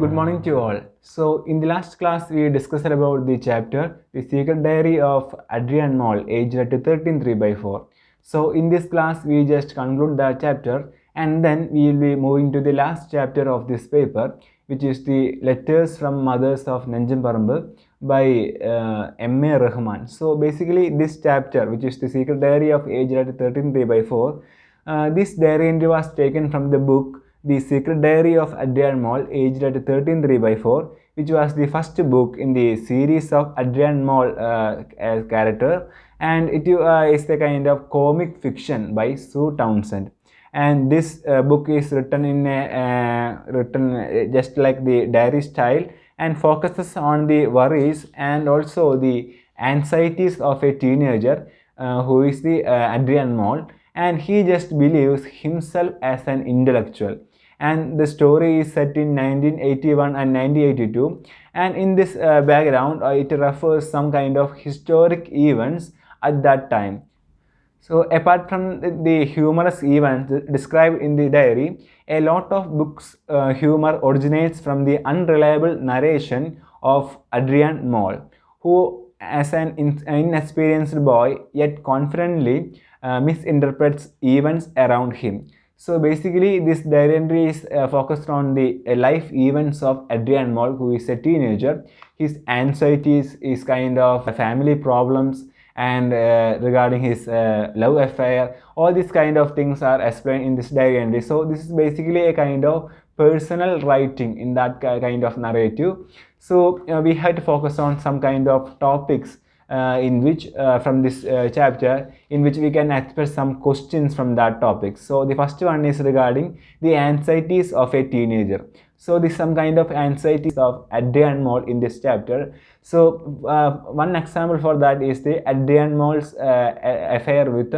Good morning to you all. So, in the last class, we discussed about the chapter The Secret Diary of Adrian Mole, aged at 13 3/4. So, in this class, we just conclude that chapter and then we will be moving to the last chapter of this paper, which is the Letters from Mothers of Nanjamparambu by M.A. Rahman. So, basically, this chapter, which is The Secret Diary of Aged at 13 3/4, this diary entry was taken from the book The Secret Diary of Adrian Mole, aged at 13 3/4, which was the first book in the series of Adrian Mole character, and it is the kind of comic fiction by Sue Townsend. And this book is written in just like the diary style and focuses on the worries and also the anxieties of a teenager who is the Adrian Mole, and he just believes himself as an intellectual. And the story is set in 1981 and 1982, and in this background it refers some kind of historic events at that time. So apart from the humorous events described in the diary, a lot of books humor originates from the unreliable narration of Adrian Mole, who as an inexperienced boy yet confidently misinterprets events around him. So basically this diary entry is focused on the life events of Adrian Mole, who is a teenager, his anxieties, his kind of family problems, and regarding his love affair. All these kind of things are explained in this diary entry. So this is basically a kind of personal writing in that kind of narrative. So we had to focus on some kind of topics in which from this chapter, in which we can express some questions from that topic. So the first one is regarding the anxieties of a teenager. So this some kind of anxieties of Adrian Mole in this chapter. So one example for that is the Adrian Mole's affair with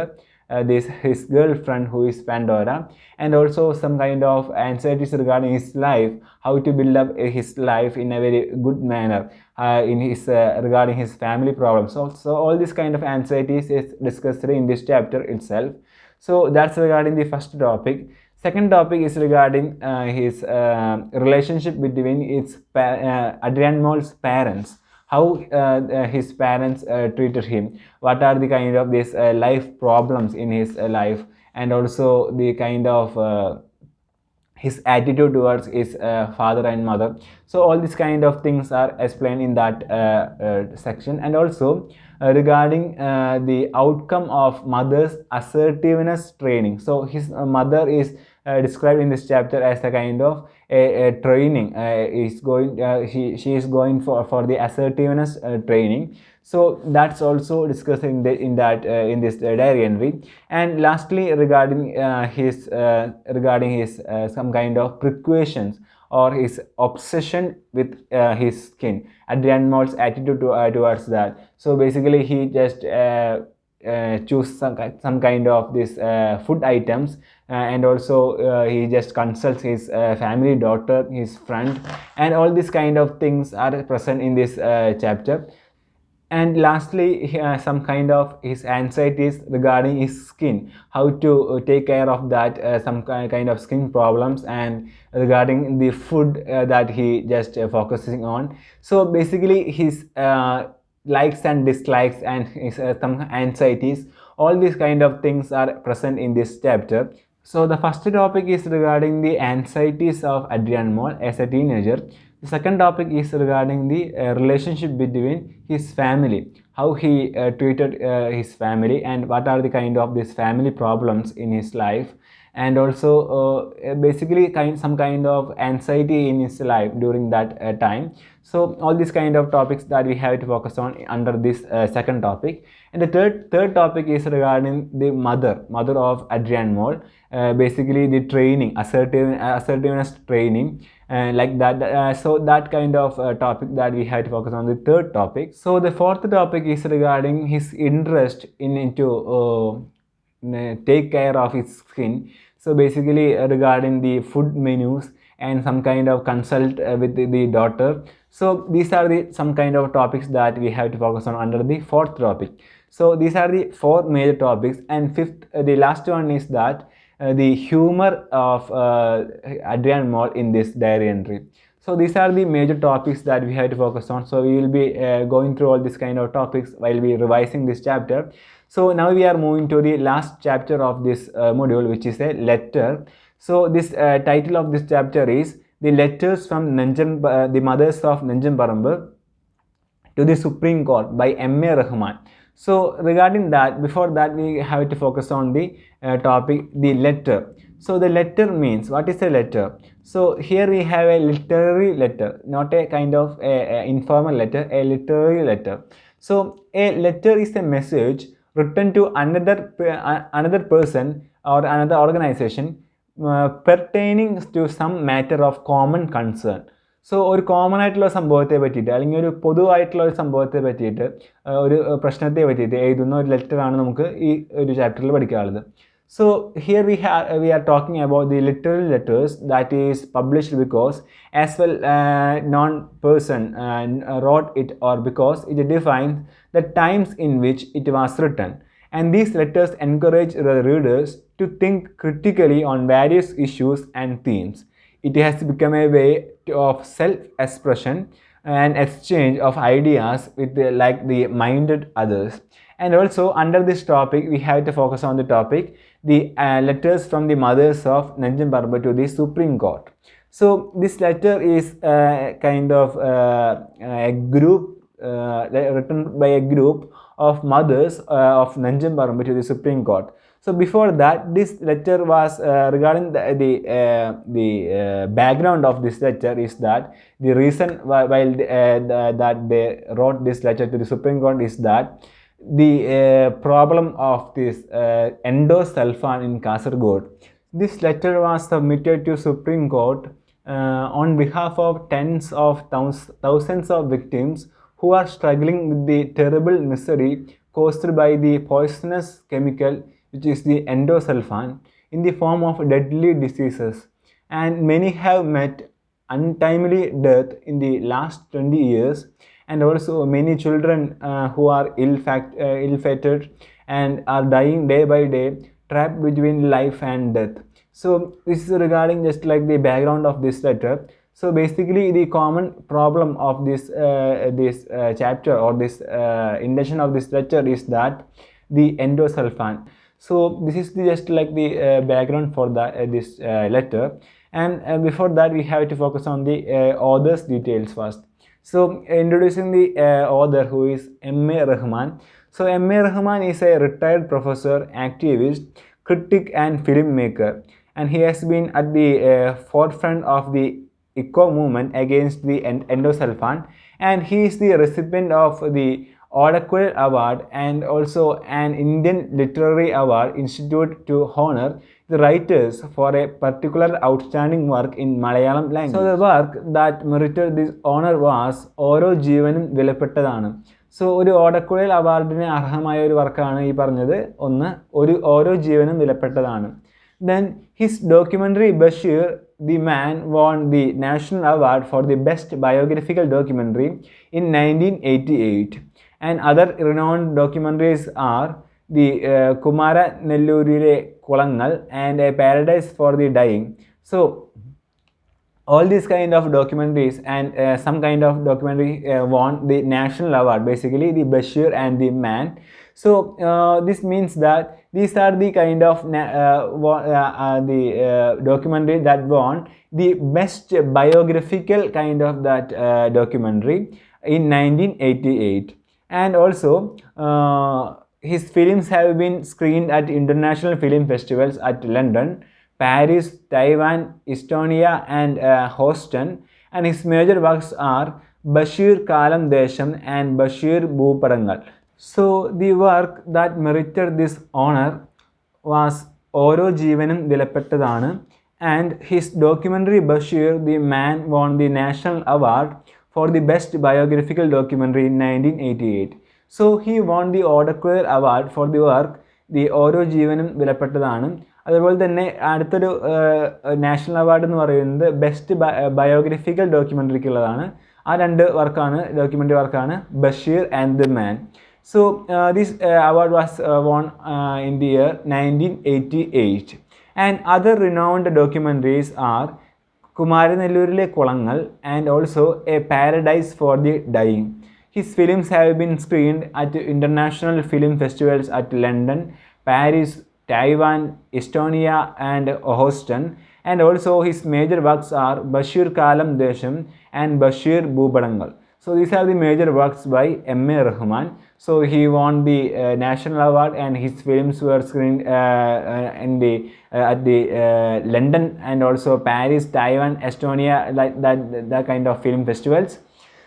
his girlfriend, who is Pandora, and also some kind of anxieties regarding his life, how to build up his life in a very good manner, in his regarding his family problems. So all this kind of anxieties is discussed in this chapter itself. So that's regarding the first topic. Second topic is regarding his relationship between Adrian Mole's parents, how his parents treated him, what are the kind of these life problems in his life, and also the kind of his attitude towards his father and mother. So all these kind of things are explained in that section, and also regarding the outcome of mother's assertiveness training. So his mother is described in this chapter as a kind of a training. She is going for the assertiveness training. So that's also discussed in this diary entry. And lastly, regarding his some kind of precautions or his obsession with his skin, Adrian Mole's attitude towards that. So basically he just choose some kind of this food items, and also he just consults his family daughter, his friend, and all these kind of things are present in this chapter. And lastly, some kind of his anxieties regarding his skin, how to take care of that, some kind of skin problems, and regarding the food that he just focusing on. So basically his likes and dislikes and his some anxieties, all these kind of things are present in this chapter. So the first topic is regarding the anxieties of Adrian Mole as a teenager. The second topic is regarding the relationship between his family, how he treated his family, and what are the kind of these family problems in his life, and also basically some kind of anxiety in his life during that time. So all these kind of topics that we have to focus on under this second topic. And the third topic is regarding the mother of Adrian Mole, basically the training, assertiveness training, like that. So that kind of topic that we have to focus on the third topic. So the fourth topic is regarding his interest into take care of his skin. So basically regarding the food menus and some kind of consult with the daughter. So these are the some kind of topics that we have to focus on under the fourth topic. So these are the four major topics, and fifth, the last one is that the humor of Adrian Mole in this diary entry. So these are the major topics that we have to focus on. So we will be going through all these kind of topics while we revising this chapter. So now we are moving to the last chapter of this module, which is a letter. So this title of this chapter is the letters from the mothers of Nanjan Parambu to the Supreme Court by M.A. Rahman. So regarding that, before that we have to focus on the topic, the letter. So the letter means, what is a letter? So here we have a literary letter, not a kind of informal letter, a literary letter. So a letter is a message written to another person or another organization pertaining to some matter of common concern. So ഒരു common ആയിട്ടുള്ള സംഭവത്തെ പറ്റിയിട്ട് അല്ലെങ്കിൽ ഒരു പൊതുവായിട്ടുള്ള ഒരു സംഭവത്തെ പറ്റിയിട്ട് ഒരു പ്രശ്നത്തെ പറ്റിയിട്ട് എഴുതുന്ന ഒരു ലെറ്ററാണ് നമുക്ക് ഈ ഒരു ചാപ്റ്ററിൽ പഠിക്കാനുള്ളത്. So here we are talking about the literary letters that is published because as well non person wrote it or because it defines the times in which it was written, and these letters encourage the readers to think critically on various issues and themes. It has become a way of self-expression and exchange of ideas with the minded others. And also under this topic we have to focus on the topic, the letters from the mothers of Nanjan Parambu to the Supreme Court. So this letter is kind of a group written by a group of mothers of Nanjan Parambu to the Supreme Court. So before that, this letter was regarding the background of this letter is that the reason while that they wrote this letter to the Supreme Court is that the problem of this endosulfan in Kasaragod. This letter was submitted to Supreme Court on behalf of tens of thousands of victims who are struggling with the terrible misery caused by the poisonous chemical which is the endosulfan in the form of deadly diseases, and many have met untimely death in the last 20 years, and also many children who are ill-fated and are dying day by day, trapped between life and death. So this is regarding just like the background of this letter. So basically the common problem of this chapter or this intention of this letter is that the endosulfan. So this is just like the background for this letter, and before that we have to focus on the author's details first. So introducing the author, who is M.A. Rahman. So M.A. Rahman is a retired professor, activist, critic and filmmaker, and he has been at the forefront of the eco movement against the endosulfan, and he is the recipient of the Odakul Award and also an Indian Literary Award Institute to honor the writers for a particular outstanding work in Malayalam language. So the work that merited this honor was Oro Jeevanum Vilapettadanu. So ഒരു ഓടക്കുഴൽ അവാർഡിന് അർഹമായ ഒരു വർക്കാണ് ഈ പറഞ്ഞത്. ഒരു ഓരോ ജീവനും വിലപ്പെട്ടതാണ്. Then his documentary Bashir the Man won the National Award for the Best Biographical Documentary in 1988. And other renowned documentaries are the Kumara Nellurire Kolangal and A Paradise for the Dying. So all these kind of documentaries and some kind of documentary won the national award, basically the Bashir and the Man. So this means that these are the kind of documentary that won the best biographical kind of that documentary in 1988. And also his films have been screened at international film festivals at London, Paris, Taiwan, Estonia and Houston, and his major works are Bashir Kalam Desham and Bashir Boopadangal. So the work that merited this honor was Oro Jeevanum Vilapettadanu, and his documentary Bashir the Man won the National Award for the Best Biographical Documentary in 1988. So he won the Odakul Award for the work the Oro Jeevanum Vilapettadanu. അതുപോലെ തന്നെ അടുത്തൊരു national award എന്ന് പറയുന്നത് best biographical ഡോക്യുമെൻ്ററിക്കുള്ളതാണ്. ആ രണ്ട് documentary വർക്കാണ് Basheer and the man. So this award was won in the year 1988. And other renowned documentaries are കുമാരനെല്ലൂരിലെ കുളങ്ങൾ, and also A Paradise for the Dying. His films have been screened at international film festivals at London, Paris, Taiwan, Estonia, and Houston. And also his major works are Bashir Kalam Desham and Bashir Boobadangal. So these are the major works by M.A. Rahman. So he won the national award, and his films were screened at the London and also Paris, Taiwan, Estonia, like that kind of film festivals.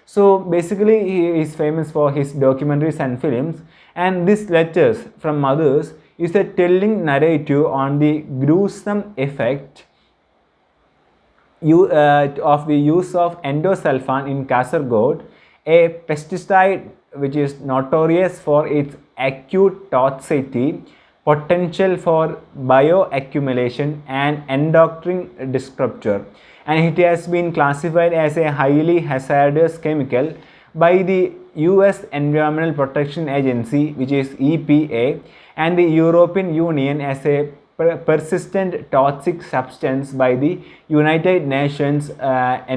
So basically he is famous for his documentaries and films, and these letters from mothers is a telling narrative on the gruesome effect of the use of endosulfan in Kasaragod, a pesticide which is notorious for its acute toxicity, potential for bioaccumulation, and endocrine disruptor. And it has been classified as a highly hazardous chemical by the US Environmental Protection Agency, which is EPA, and the European Union as a persistent toxic substance by the United Nations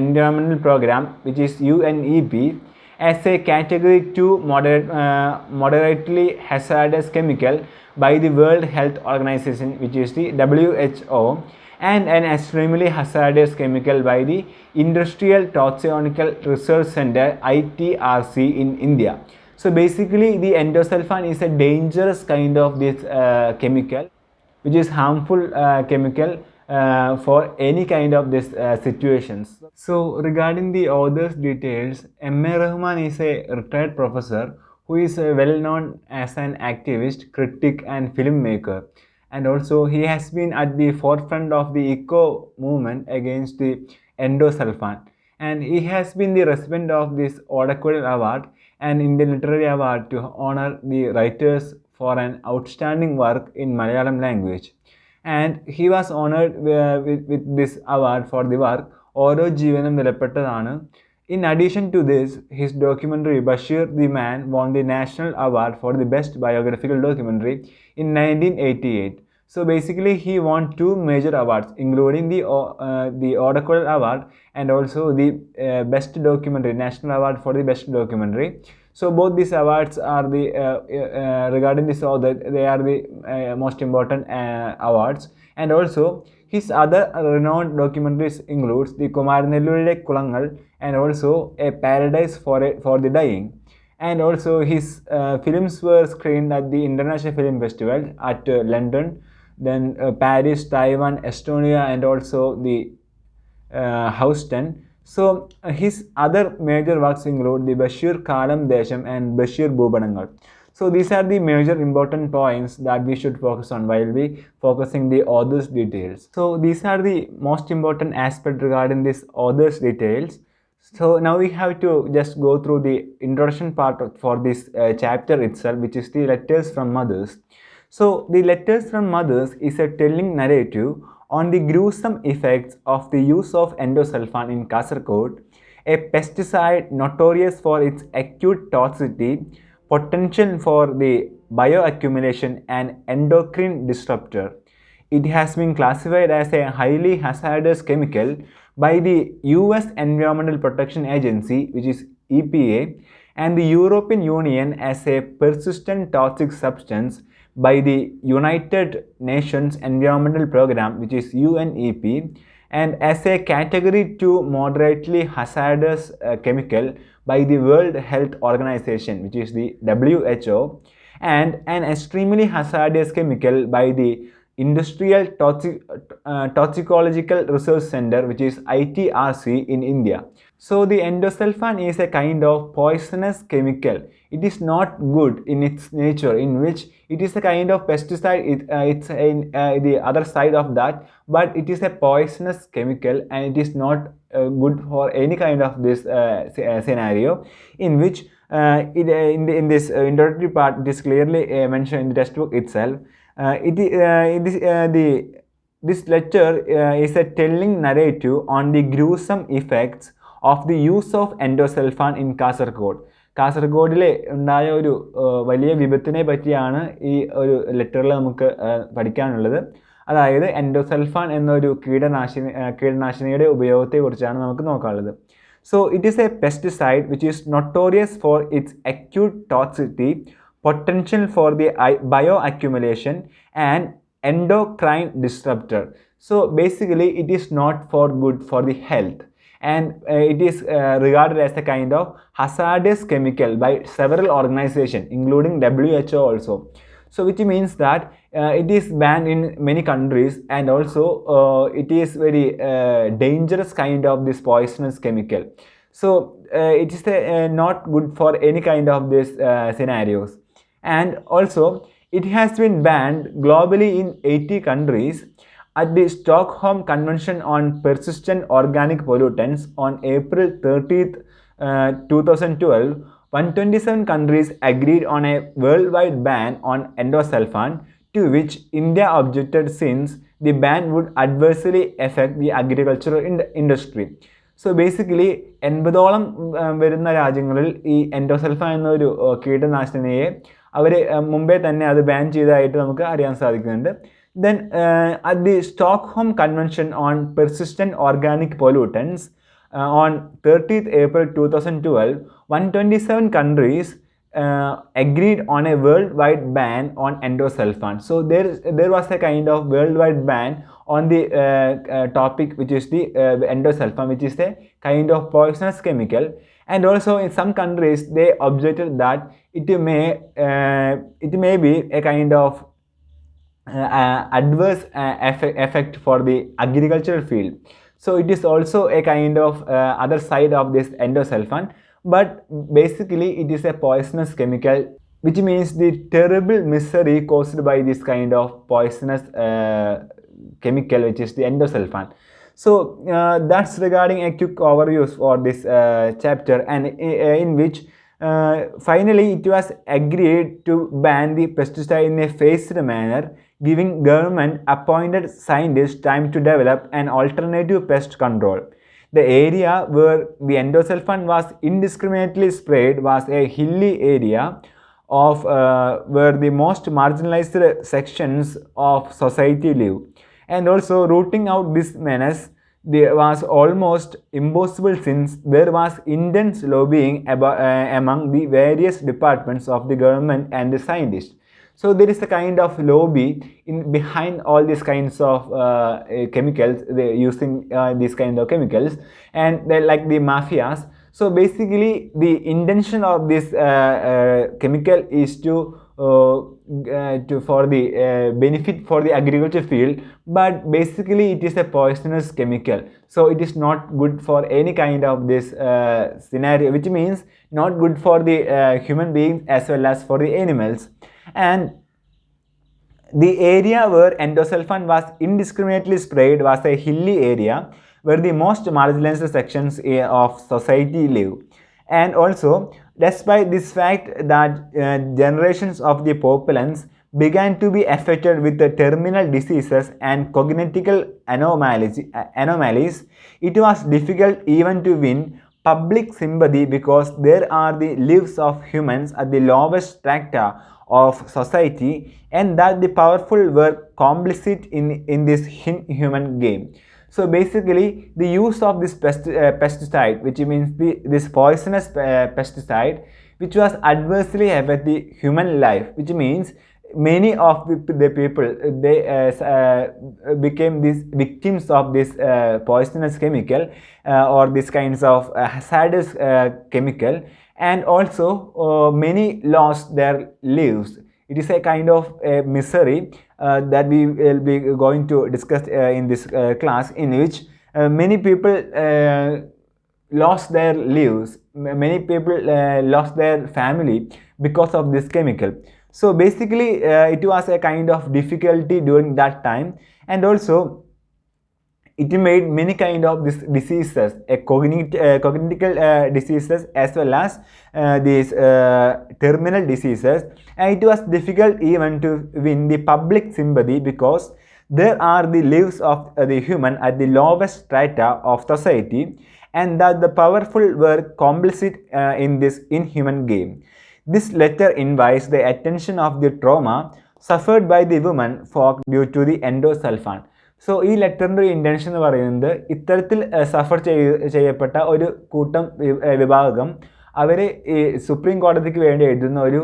Environmental Program, which is UNEP, as a category 2 moderately hazardous chemical by the World Health Organization, which is the WHO, and an extremely hazardous chemical by the Industrial Toxicological Research Center ITRC in India. So basically the endosulfan is a dangerous kind of this chemical, which is harmful chemical for any kind of this situations. So regarding the author's details, M.A. Rahman is a retired professor who is well known as an activist, critic, and filmmaker. And also he has been at the forefront of the eco movement against the endosulfan, and he has been the recipient of this Odakudal Award, an Indian Literary Award to honor the writers for an outstanding work in Malayalam language. And he was honored with this award for the work Oro Jeevanam Vilapettadanu. In addition to this, his documentary Bashir the Man won the National Award for the Best Biographical Documentary in 1988. So basically he won 2 major awards, including the Odakudal Award and also the Best Documentary, National Award for the Best Documentary. So both these awards are the regarding this author, they are the most important awards. And also his other renowned documentaries includes the Kumaranelluride Kulangal and also A Paradise for the Dying. And also his films were screened at the International Film Festival at London, then Paris, Taiwan, Estonia, and also the Houston. So his other major works include the Bashir Kalam Desham and Bashir Boobadangal. So these are the major important points that we should focus on while we focusing the author's details. So these are the most important aspects regarding this author's details. So now we have to just go through the introduction part for this chapter itself, which is the letters from mothers. So the letters from mothers is a telling narrative on the gruesome effects of the use of endosulfan in Kasaragod, a pesticide notorious for its acute toxicity, potential for the bioaccumulation, and endocrine disruptor. It has been classified as a highly hazardous chemical by the US Environmental Protection Agency, which is EPA, and the European Union as a persistent toxic substance by the United Nations Environmental Program, which is UNEP, and as a category 2 moderately hazardous chemical by the World Health Organization, which is the WHO, and an extremely hazardous chemical by the Industrial Toxicological Research Center, which is ITRC in India. So the endosulfan is a kind of poisonous chemical. It is not good in its nature, in which it is a kind of pesticide. It's in the other side of that, but it is a poisonous chemical, and it is not good for any kind of this scenario, in which in this introductory part it is clearly mentioned in the textbook itself. This lecture is a telling narrative on the gruesome effects of the use of endosulfan in Kasaragod. കാസർഗോഡിലെ ഉണ്ടായ ഒരു വലിയ വിപത്തിനെ പറ്റിയാണ് ഈ ഒരു ലെറ്ററിൽ നമുക്ക് പഠിക്കാനുള്ളത്. അതായത് endosulfan എന്നൊരു കീടനാശിനിയുടെ ഉപയോഗത്തെക്കുറിച്ചാണ് നമുക്ക് നോക്കാനുള്ളത്. So it is a pesticide which is notorious for its acute toxicity, potential for the bioaccumulation and endocrine disruptor. So basically it is not for good for the health, and it is regarded as a kind of hazardous chemical by several organizations including WHO also. So which means that it is banned in many countries, and also it is very dangerous kind of this poisonous chemical. So it is not good for any kind of this scenarios, and also it has been banned globally in 80 countries. At the Stockholm Convention on Persistent Organic Pollutants on April 30th, 2012, 127 countries agreed on a worldwide ban on endosulfan, to which India objected since the ban would adversely affect the agricultural industry. So basically 80ഓളം വരുന്ന രാജ്യങ്ങളിൽ ഈ endosulfan എന്നൊരു കീടനാശിനിയെ അവർ മുമ്പേ തന്നെ അത് ban ചെയ്തതായിട്ട് നമുക്ക് അറിയാൻ സാധിക്കുന്നുണ്ട്. Then at the Stockholm Convention on Persistent Organic Pollutants on 30th April 2012, 127 countries agreed on a worldwide ban on endosulfan. So there was a kind of worldwide ban on the topic which is the endosulfan, which is a kind of poisonous chemical. And also in some countries they objected that it may be a kind of adverse effect for the agricultural field. So it is also a kind of other side of this endosulfan, but basically it is a poisonous chemical, which means the terrible misery caused by this kind of poisonous chemical, which is the endosulfan. So that's regarding a quick overview for this chapter, and in which finally it was agreed to ban the pesticide in a phased manner, giving government appointed scientists time to develop an alternative pest control. The area where the endosulfan was indiscriminately sprayed was a hilly area of where the most marginalized sections of society live. And also rooting out this menace was almost impossible since there was intense lobbying among the various departments of the government and the scientists. So there is a kind of lobby behind all these kinds of chemicals. They using these kind of chemicals, and they like the mafias. So basically the intention of this chemical is to for the benefit for the agriculture field, but basically it is a poisonous chemical. So it is not good for any kind of this scenario, which means not good for the human beings as well as for the animals. And the area where endosulfan was indiscriminately sprayed was a hilly area where the most marginalized sections of society live. And also, despite this fact that generations of the populace began to be affected with the terminal diseases and cognitive anomalies, it was difficult even to win public sympathy because there are the lives of humans at the lowest strata of society, and that the powerful were complicit in this inhuman game. So basically the use of this pesticide, which means this poisonous pesticide, which was adversely affect the human life, which means many of the people they became these victims of this poisonous chemical or this kinds of hazardous chemical, and also many lost their lives. It is a kind of misery that we will be going to discuss in this class, in which many people lost their lives, many people lost their family because of this chemical. So basically it was a kind of difficulty during that time, and also it made many kind of these diseases, cognitive diseases as well as these terminal diseases, and it was difficult even to win the public sympathy because there are the lives of the human at the lowest strata of society, and that the powerful were complicit in this inhuman game. This letter invites the attention of the trauma suffered by the women folk due to the endosulfan. So ഈ ലെറ്ററിൻ്റെ ഒരു intention എന്ന് പറയുന്നത് ഇത്തരത്തിൽ സഫർ ചെയ്യപ്പെട്ട ഒരു കൂട്ടം വിഭാഗം അവർ ഈ സുപ്രീം കോടതിക്ക് വേണ്ടി എഴുതുന്ന ഒരു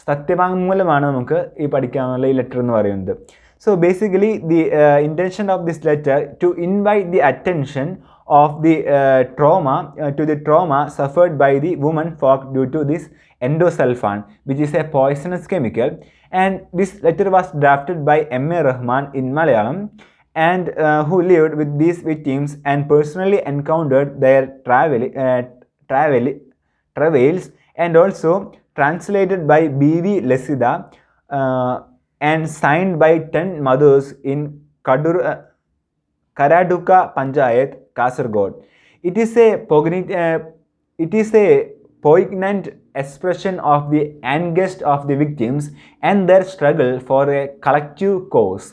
സത്യവാങ്മൂലമാണ് നമുക്ക് ഈ പഠിക്കാനുള്ള ഈ ലെറ്റർ എന്ന് പറയുന്നത്. So basically the intention of this letter to invite the attention of the trauma suffered by the woman folk due to this endosulfan, which is a poisonous chemical. And this letter was drafted by M.A. Rahman in Malayalam, and who lived with these victims and personally encountered their travails, and also translated by B.V. Lesida and signed by 10 mothers in Karaduka Panchayat, Kasargod. It is a poignant expression of the angst of the victims and their struggle for a collective cause.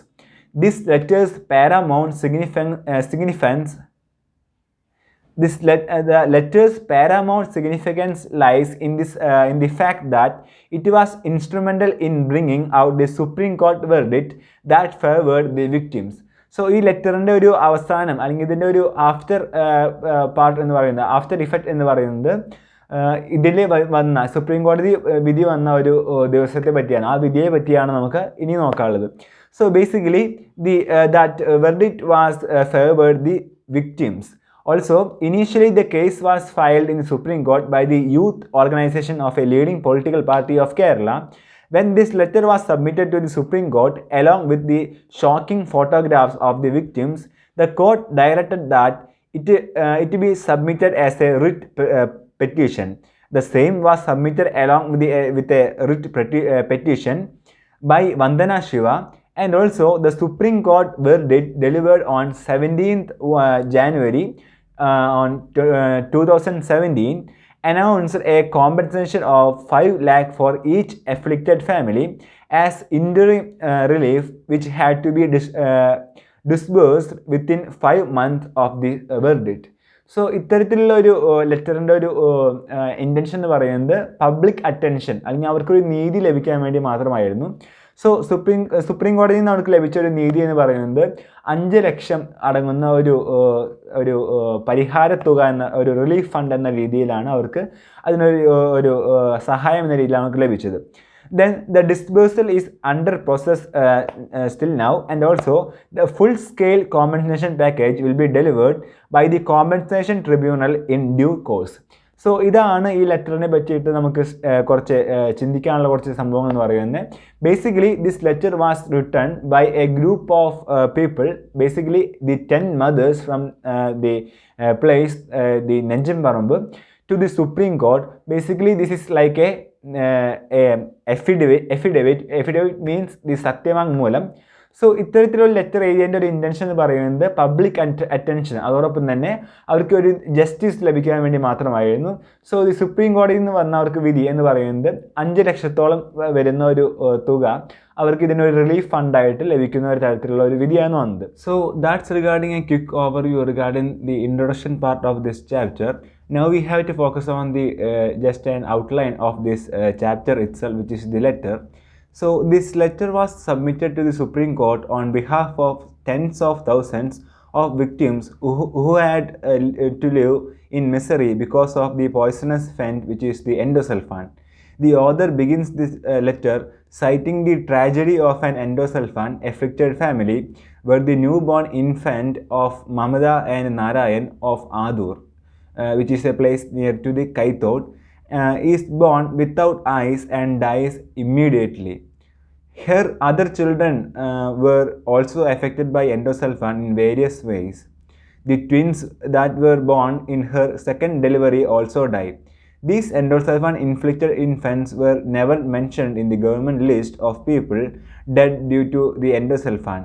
This letter's paramount significance the letter's paramount significance lies in the fact that it was instrumental in bringing out the Supreme Court verdict that favored the victims. So ഈ ലെറ്ററിൻ്റെ ഒരു അവസാനം അല്ലെങ്കിൽ ഇതിൻ്റെ ഒരു after part എന്ന് പറയുന്നത്, after effect എന്ന് പറയുന്നത് ഇതിൽ വന്ന സുപ്രീം കോടതി വിധി വന്ന ഒരു ദിവസത്തെ പറ്റിയാണ്, ആ വിധിയെ പറ്റിയാണ് നമുക്ക് ഇനി നോക്കാനുള്ളത്. So basically that verdict was favoured the victims. Also, initially the case was filed in the Supreme Court by the youth organization of a leading political party of Kerala. When this letter was submitted to the Supreme Court along with the shocking photographs of the victims, the court directed that it be submitted as a writ petition. The same was submitted along with a writ petition by Vandana Shiva, and also the Supreme Court verdict delivered on 17th January 2017 announced a compensation of 5 lakh for each afflicted family as interim relief, which had to be disbursed within 5 months of the verdict. So ഇത്തരത്തിലുള്ള ഒരു ലെറ്ററിൻ്റെ ഒരു intention എന്ന് പറയുന്നത് public attention അല്ലെങ്കിൽ അവർക്കൊരു നീതി ലഭിക്കാൻ വേണ്ടി മാത്രമായിരുന്നു. സോ സുപ്രീം കോടതിയിൽ നിന്ന് അവർക്ക് ലഭിച്ച ഒരു നീതി എന്ന് പറയുന്നത് 5 ലക്ഷം അടങ്ങുന്ന ഒരു പരിഹാര തുക എന്ന ഒരു റിലീഫ് ഫണ്ട് എന്ന രീതിയിലാണ് അവർക്ക് അതിനൊരു സഹായം എന്ന രീതിയിലാണ് അവർക്ക് ലഭിച്ചത്. Then the disbursal is under process still now, and also the full scale compensation package will be delivered by the compensation tribunal in due course. So ഇതാണ് ഈ ലെറ്ററിനെ പറ്റിയിട്ട് നമുക്ക് കുറച്ച് ചിന്തിക്കാനുള്ള കുറച്ച് സംഭവങ്ങൾ എന്ന് പറയുന്നത്. Basically this letter was written by a group of people, basically the 10 mothers from the place the Nenjamparamba to the Supreme Court. Basically this is like a affidavit means the satyavangmoolam. So ഇത്തരത്തിലുള്ള letter എഴുതിയതിൻ്റെ ഒരു intention എന്ന് പറയുന്നത് public attention, അതോടൊപ്പം തന്നെ അവർക്ക് ഒരു justice ലഭിക്കാൻ വേണ്ടി മാത്രമായിരുന്നു. സോ ഈ സുപ്രീം കോടതിയിൽ നിന്ന് വന്ന അവർക്ക് വിധി എന്ന് പറയുന്നത് 5 ലക്ഷത്തോളം വരുന്ന ഒരു തുക അവർക്ക് ഇതിനൊരു റിലീഫ് ഫണ്ടായിട്ട് ലഭിക്കുന്ന ഒരു തരത്തിലുള്ള ഒരു വിധിയാണ് വന്നത്. So that's regarding A quick overview regarding the introduction part of this chapter. Now we have to focus on the just an outline of this chapter itself, which is the letter. So this letter was submitted to the Supreme Court on behalf of tens of thousands of victims who had to live in misery because of the poisonous scent, which is the endosulfan. The author begins this letter citing the tragedy of an endosulfan afflicted family where the newborn infant of Mamada and Narayan of Adur, which is a place near to the Kaithod, is born without eyes and dies immediately. Her other children were also affected by endosulfan in various ways. The twins that were born in her second delivery also died. These endosulfan inflicted infants were never mentioned in the government list of people dead due to the endosulfan.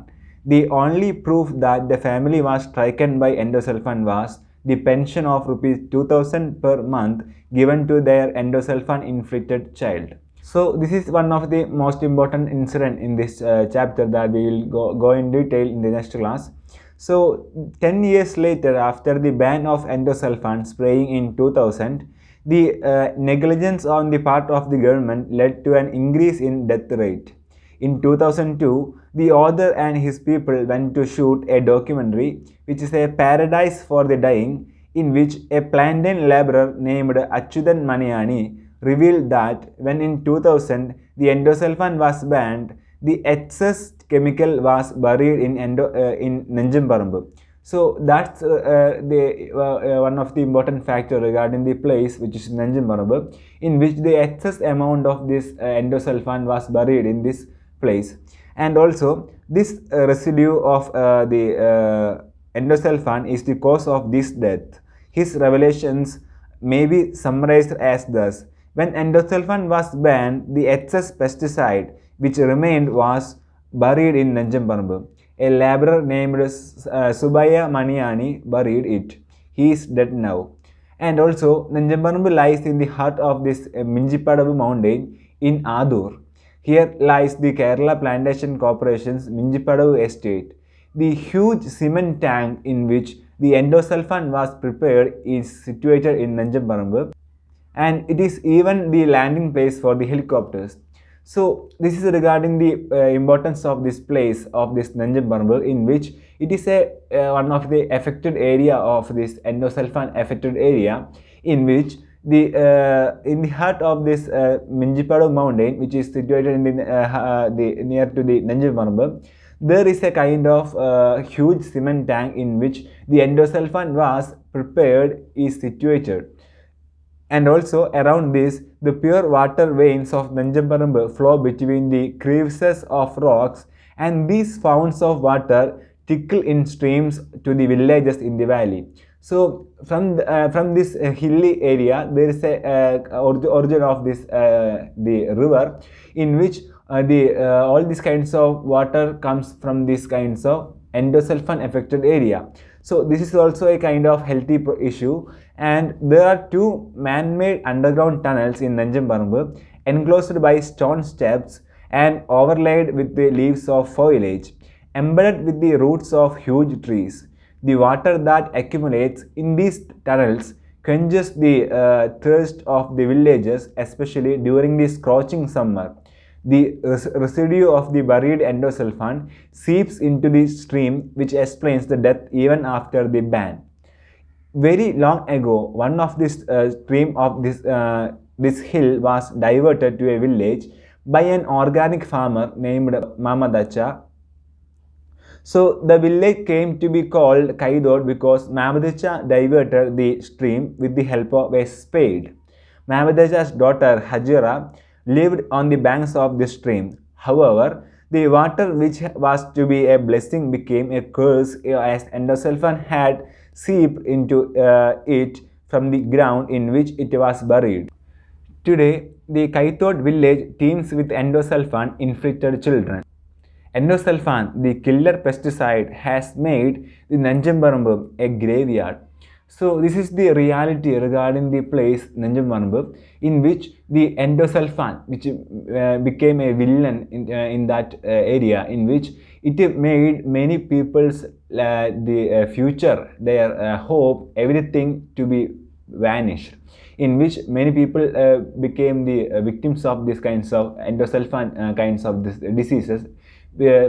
The only proof that the family was stricken by endosulfan was the pension of rupees 2000 per month given to their endosulfan inflicted child. So this is one of the most important incident in this chapter that we will go in detail in the next class. So 10 years later, after the ban of endosulfan spraying in 2000, the negligence on the part of the government led to an increase in death rate. In 2002, the author and his people went to shoot a documentary which is a paradise for the dying, in which a plantain laborer named Achyutan Maniani revealed that when in 2000 the endosulfan was banned, the excess chemical was buried in Nanjamparambur. So that's one of the important factor regarding the place, which is Nanjamparambur, in which the excess amount of this endosulfan was buried in this place. And also this residue of the endosulfan is the cause of this death. His revelations may be summarized as thus: when endosulfan was banned, the excess pesticide which remained was buried in Nanjamparambur. A laborer named Subaya Maniani buried it. He is dead now. And also, Nanjamparambur lies in the heart of this Minjipadavu mountain in Adur. Here lies the Kerala Plantation Corporation's Minjipadavu estate. The huge cement tank in which the endosulfan was prepared is situated in Nanjamparambur, and it is even the landing place for the helicopters. So this is regarding the importance of this place of this Nanjamparambur, in which it is one of the affected area of this endosulfan affected area, in which in the heart of this Minjipadu mountain, which is situated in the near to the Nanjamparambur, there is a kind of huge cement tank in which the endosulfan was prepared is situated. And also around this, the pure water veins of Nanjamparambur flow between the crevices of rocks, and these fountains of water trickle in streams to the villages in the valley. So from this hilly area, there is a origin of this the river, in which all these kinds of water comes from these kinds of endosulfan affected area. So this is also a kind of healthy issue, and there are two man-made underground tunnels in Nanjamparambur enclosed by stone steps and overlaid with the leaves of foliage, embedded with the roots of huge trees. The water that accumulates in these tunnels quenches the thirst of the villagers, especially during the scorching summer. The residue of the buried endosulfan seeps into the stream, which explains the death even after the ban. Very long ago, one of this stream of this hill was diverted to a village by an organic farmer named Mamadacha. So the village came to be called Kaidod because Mamadacha diverted the stream with the help of a spade. Mamadacha's daughter Hajira lived on the banks of the stream. However, the water which was to be a blessing became a curse as endosulfan had seeped into it from the ground in which it was buried. Today, the Kaithod village teems with endosulfan inflicted children. Endosulfan, the killer pesticide, has made the Nanjamparambur a graveyard. So this is the reality regarding the place Nanjamparambur, in which the endosulfan, which became a villain in that area, in which it made many people's future, their hope, everything to be vanished, in which many people became the victims of these kinds of endosulfan kinds of diseases,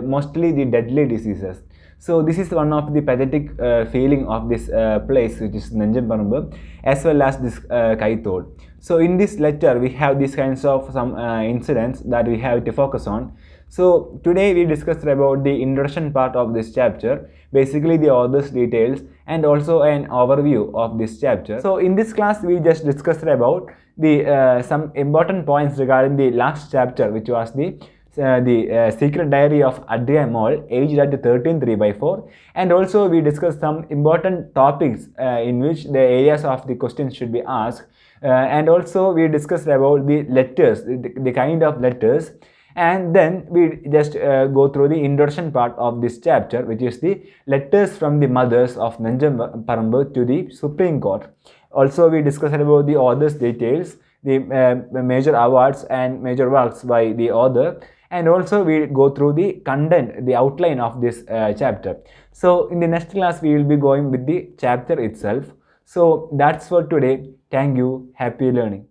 mostly the deadly diseases. So this is one of the pathetic feeling of this place, which is Nanjamparambur, as well as this Kaithod. So in this lecture, we have these kinds of some incidents that we have to focus on. So today we discussed about the introduction part of this chapter, basically the author's details and also an overview of this chapter. So in this class, we just discussed about the some important points regarding the last chapter, which was the secret diary of Adrian Moll, aged at 13 3/4, and also we discussed some important topics in which the areas of the questions should be asked, and also we discussed about the letters, the kind of letters, and then we just go through the introduction part of this chapter, which is the letters from the mothers of Nanjamparambur to the Supreme Court. Also we discussed about the author's details, the major awards and major works by the author, and also we go through the content, the outline of this chapter. So in the next class, we will be going with the chapter itself. So that's for today. Thank you. Happy learning.